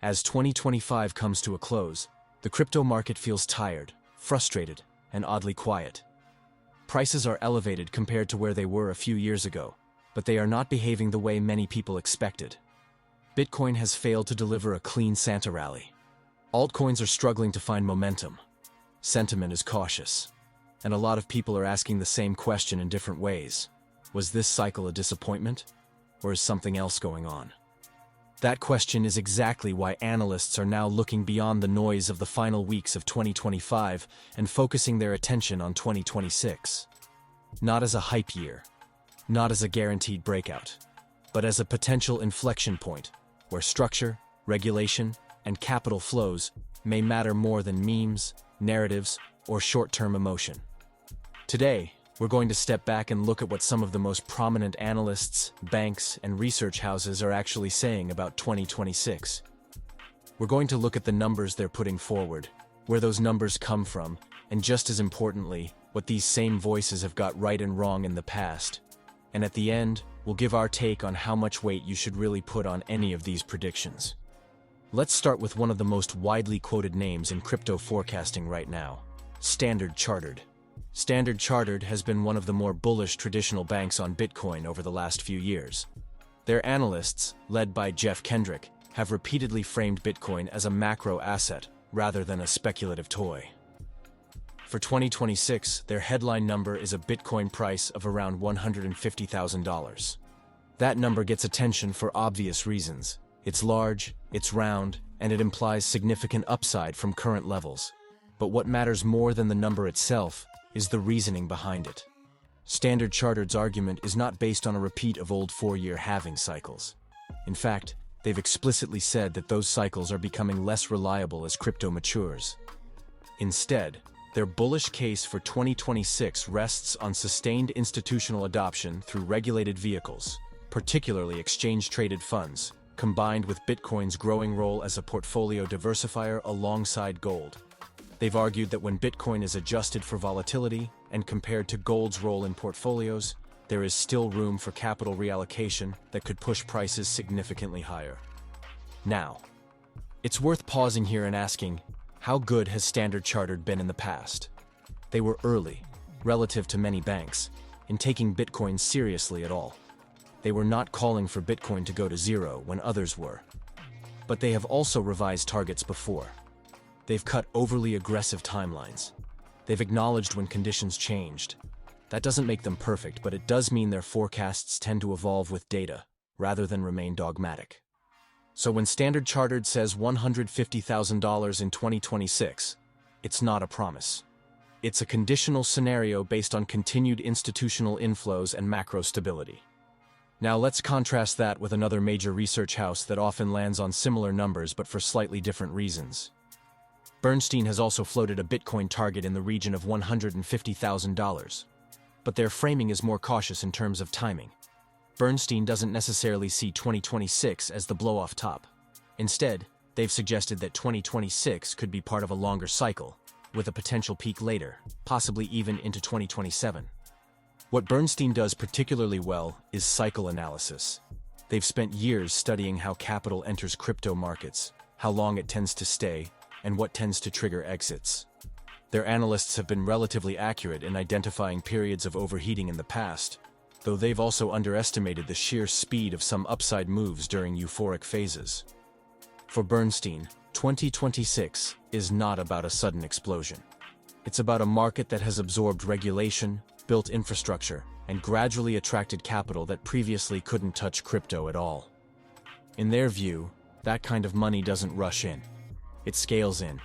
As 2025 comes to a close, the crypto market feels tired, frustrated, and oddly quiet. Prices are elevated compared to where they were a few years ago, but they are not behaving the way many people expected. Bitcoin has failed to deliver a clean Santa rally. Altcoins are struggling to find momentum. Sentiment is cautious. And a lot of people are asking the same question in different ways. Was this cycle a disappointment? Or is something else going on? That question is exactly why analysts are now looking beyond the noise of the final weeks of 2025 and focusing their attention on 2026. Not as a hype year, not as a guaranteed breakout, but as a potential inflection point where structure, regulation, and capital flows may matter more than memes, narratives, or short-term emotion. Today, we're going to step back and look at what some of the most prominent analysts, banks, and research houses are actually saying about 2026. We're going to look at the numbers they're putting forward, where those numbers come from, and just as importantly, what these same voices have got right and wrong in the past. And at the end, we'll give our take on how much weight you should really put on any of these predictions. Let's start with one of the most widely quoted names in crypto forecasting right now, Standard Chartered. Standard Chartered has been one of the more bullish traditional banks on Bitcoin over the last few years. Their analysts, led by Jeff Kendrick, have repeatedly framed Bitcoin as a macro asset rather than a speculative toy. For 2026, their headline number is a Bitcoin price of around $150,000. That number gets attention for obvious reasons. It's large, it's round, and it implies significant upside from current levels. But what matters more than the number itself is the reasoning behind it. Standard Chartered's argument is not based on a repeat of old 4-year halving cycles. In fact, they've explicitly said that those cycles are becoming less reliable as crypto matures. Instead, their bullish case for 2026 rests on sustained institutional adoption through regulated vehicles, particularly exchange-traded funds, combined with Bitcoin's growing role as a portfolio diversifier alongside gold. They've argued that when Bitcoin is adjusted for volatility and compared to gold's role in portfolios, there is still room for capital reallocation that could push prices significantly higher. Now, it's worth pausing here and asking, how good has Standard Chartered been in the past? They were early, relative to many banks, in taking Bitcoin seriously at all. They were not calling for Bitcoin to go to zero when others were. But they have also revised targets before. They've cut overly aggressive timelines. They've acknowledged when conditions changed. That doesn't make them perfect, but it does mean their forecasts tend to evolve with data, rather than remain dogmatic. So when Standard Chartered says $150,000 in 2026, it's not a promise. It's a conditional scenario based on continued institutional inflows and macro stability. Now let's contrast that with another major research house that often lands on similar numbers but for slightly different reasons. Bernstein has also floated a Bitcoin target in the region of $150,000. But their framing is more cautious in terms of timing. Bernstein doesn't necessarily see 2026 as the blow-off top. Instead, they've suggested that 2026 could be part of a longer cycle, with a potential peak later, possibly even into 2027. What Bernstein does particularly well is cycle analysis. They've spent years studying how capital enters crypto markets, how long it tends to stay, and what tends to trigger exits. Their analysts have been relatively accurate in identifying periods of overheating in the past, though they've also underestimated the sheer speed of some upside moves during euphoric phases. For Bernstein, 2026 is not about a sudden explosion. It's about a market that has absorbed regulation, built infrastructure, and gradually attracted capital that previously couldn't touch crypto at all. In their view, that kind of money doesn't rush in. It scales in.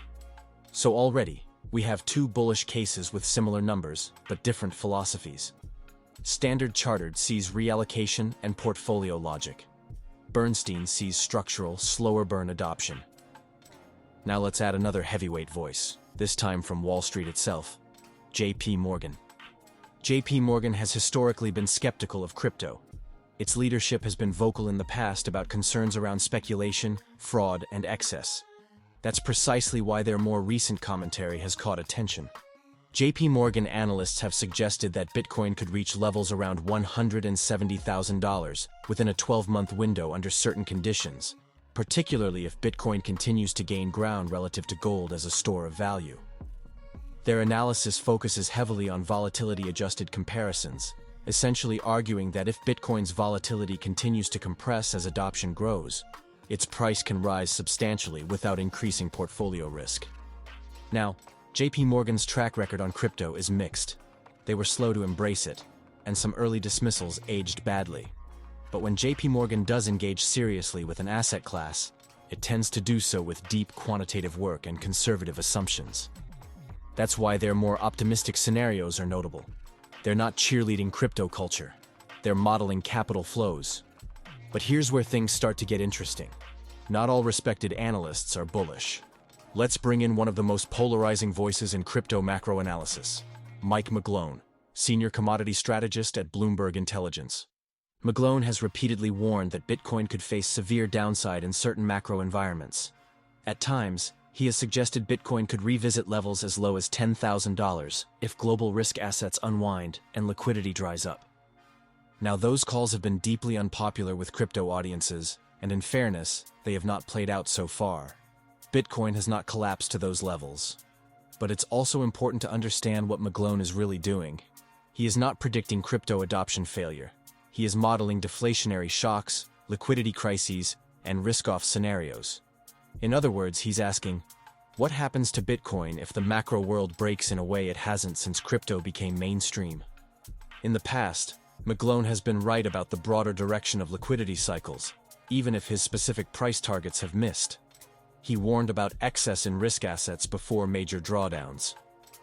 So already, we have two bullish cases with similar numbers, but different philosophies. Standard Chartered sees reallocation and portfolio logic. Bernstein sees structural, slower burn adoption. Now let's add another heavyweight voice, this time from Wall Street itself, JPMorgan. JPMorgan has historically been skeptical of crypto. Its leadership has been vocal in the past about concerns around speculation, fraud, and excess. That's precisely why their more recent commentary has caught attention. JPMorgan analysts have suggested that Bitcoin could reach levels around $170,000 within a 12-month window under certain conditions, particularly if Bitcoin continues to gain ground relative to gold as a store of value. Their analysis focuses heavily on volatility-adjusted comparisons, essentially arguing that if Bitcoin's volatility continues to compress as adoption grows, its price can rise substantially without increasing portfolio risk. Now, JPMorgan's track record on crypto is mixed. They were slow to embrace it, and some early dismissals aged badly. But when JPMorgan does engage seriously with an asset class, it tends to do so with deep quantitative work and conservative assumptions. That's why their more optimistic scenarios are notable. They're not cheerleading crypto culture. They're modeling capital flows. But here's where things start to get interesting. Not all respected analysts are bullish. Let's bring in one of the most polarizing voices in crypto macro analysis, Mike McGlone, senior commodity strategist at Bloomberg Intelligence. McGlone has repeatedly warned that Bitcoin could face severe downside in certain macro environments. At times, he has suggested Bitcoin could revisit levels as low as $10,000 if global risk assets unwind and liquidity dries up. Now, those calls have been deeply unpopular with crypto audiences, and in fairness, they have not played out so far. Bitcoin has not collapsed to those levels. But it's also important to understand what McGlone is really doing. He is not predicting crypto adoption failure. He is modeling deflationary shocks, liquidity crises, and risk-off scenarios. In other words, he's asking, what happens to Bitcoin if the macro world breaks in a way it hasn't since crypto became mainstream? In the past, McGlone has been right about the broader direction of liquidity cycles, even if his specific price targets have missed. He warned about excess in risk assets before major drawdowns.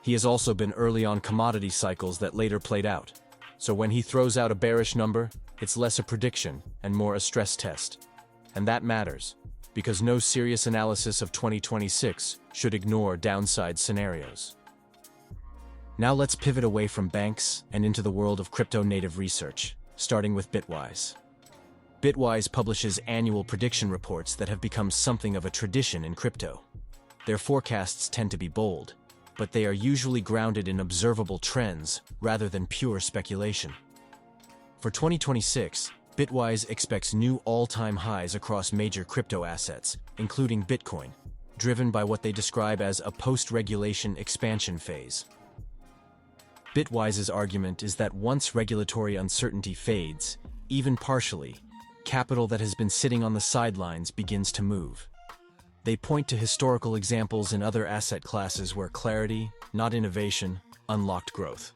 He has also been early on commodity cycles that later played out. So when he throws out a bearish number, it's less a prediction and more a stress test. And that matters, because no serious analysis of 2026 should ignore downside scenarios. Now let's pivot away from banks and into the world of crypto-native research, starting with Bitwise. Bitwise publishes annual prediction reports that have become something of a tradition in crypto. Their forecasts tend to be bold, but they are usually grounded in observable trends rather than pure speculation. For 2026, Bitwise expects new all-time highs across major crypto assets, including Bitcoin, driven by what they describe as a post-regulation expansion phase. Bitwise's argument is that once regulatory uncertainty fades, even partially, capital that has been sitting on the sidelines begins to move. They point to historical examples in other asset classes where clarity, not innovation, unlocked growth.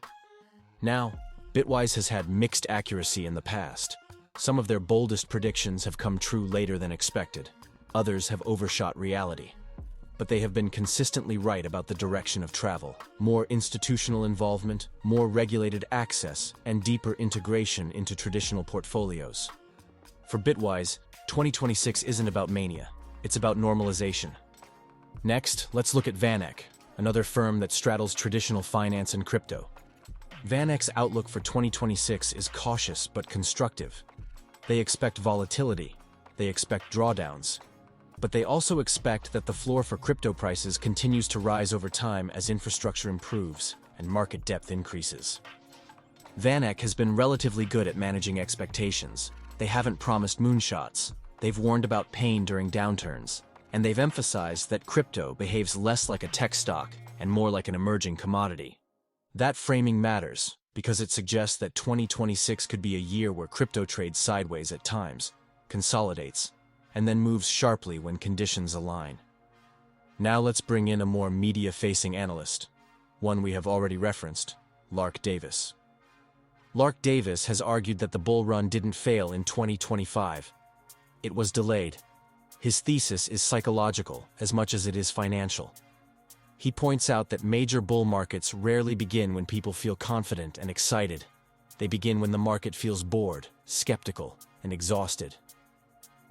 Now, Bitwise has had mixed accuracy in the past. Some of their boldest predictions have come true later than expected. Others have overshot reality. But they have been consistently right about the direction of travel. More institutional involvement, more regulated access, and deeper integration into traditional portfolios. For Bitwise, 2026 isn't about mania. It's about normalization. Next, let's look at VanEck, another firm that straddles traditional finance and crypto. VanEck's outlook for 2026 is cautious but constructive. They expect volatility, they expect drawdowns, but they also expect that the floor for crypto prices continues to rise over time as infrastructure improves and market depth increases. VanEck has been relatively good at managing expectations. They haven't promised moonshots. They've warned about pain during downturns, and they've emphasized that crypto behaves less like a tech stock and more like an emerging commodity. That framing matters because it suggests that 2026 could be a year where crypto trades sideways at times, consolidates, and then moves sharply when conditions align. Now let's bring in a more media-facing analyst, one we have already referenced, Lark Davis. Lark Davis has argued that the bull run didn't fail in 2025. It was delayed. His thesis is psychological as much as it is financial. He points out that major bull markets rarely begin when people feel confident and excited. They begin when the market feels bored, skeptical, and exhausted.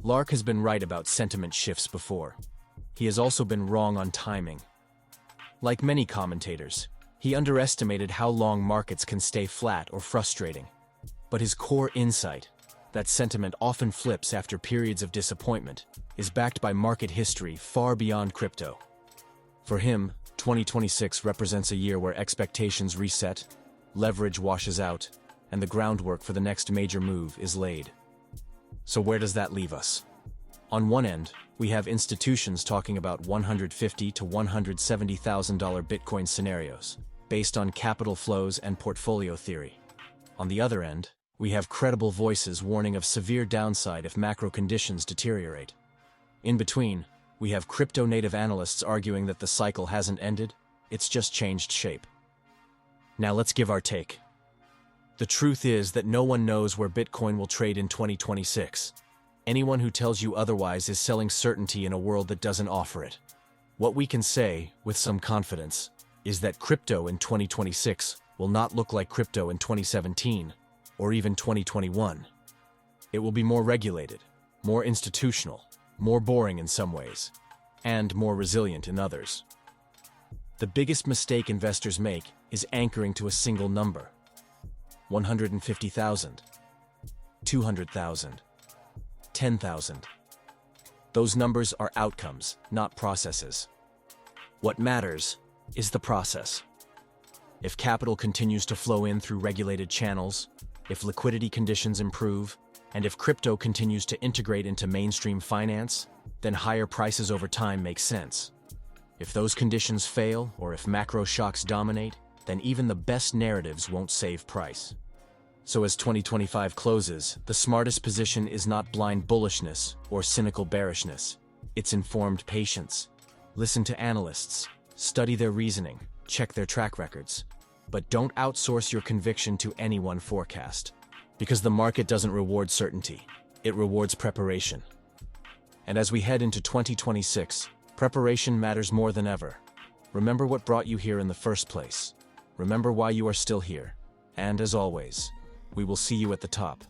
Lark has been right about sentiment shifts before. He has also been wrong on timing. Like many commentators, he underestimated how long markets can stay flat or frustrating. But his core insight, that sentiment often flips after periods of disappointment, is backed by market history far beyond crypto. For him, 2026 represents a year where expectations reset, leverage washes out, and the groundwork for the next major move is laid. So where does that leave us? On one end, we have institutions talking about $150,000 to $170,000 Bitcoin scenarios, based on capital flows and portfolio theory. On the other end, we have credible voices warning of severe downside if macro conditions deteriorate. In between, we have crypto-native analysts arguing that the cycle hasn't ended, it's just changed shape. Now let's give our take. The truth is that no one knows where Bitcoin will trade in 2026. Anyone who tells you otherwise is selling certainty in a world that doesn't offer it. What we can say, with some confidence, is that crypto in 2026 will not look like crypto in 2017, or even 2021. It will be more regulated, more institutional, more boring in some ways, and more resilient in others. The biggest mistake investors make is anchoring to a single number. 150,000, 200,000, 10,000. Those numbers are outcomes, not processes. What matters is the process. If capital continues to flow in through regulated channels, if liquidity conditions improve, and if crypto continues to integrate into mainstream finance, then higher prices over time make sense. If those conditions fail, or if macro shocks dominate, then even the best narratives won't save price. So as 2025 closes, the smartest position is not blind bullishness or cynical bearishness. It's informed patience. Listen to analysts, study their reasoning, check their track records. But don't outsource your conviction to any one forecast. Because the market doesn't reward certainty, it rewards preparation. And as we head into 2026, preparation matters more than ever. Remember what brought you here in the first place. Remember why you are still here. And as always, we will see you at the top.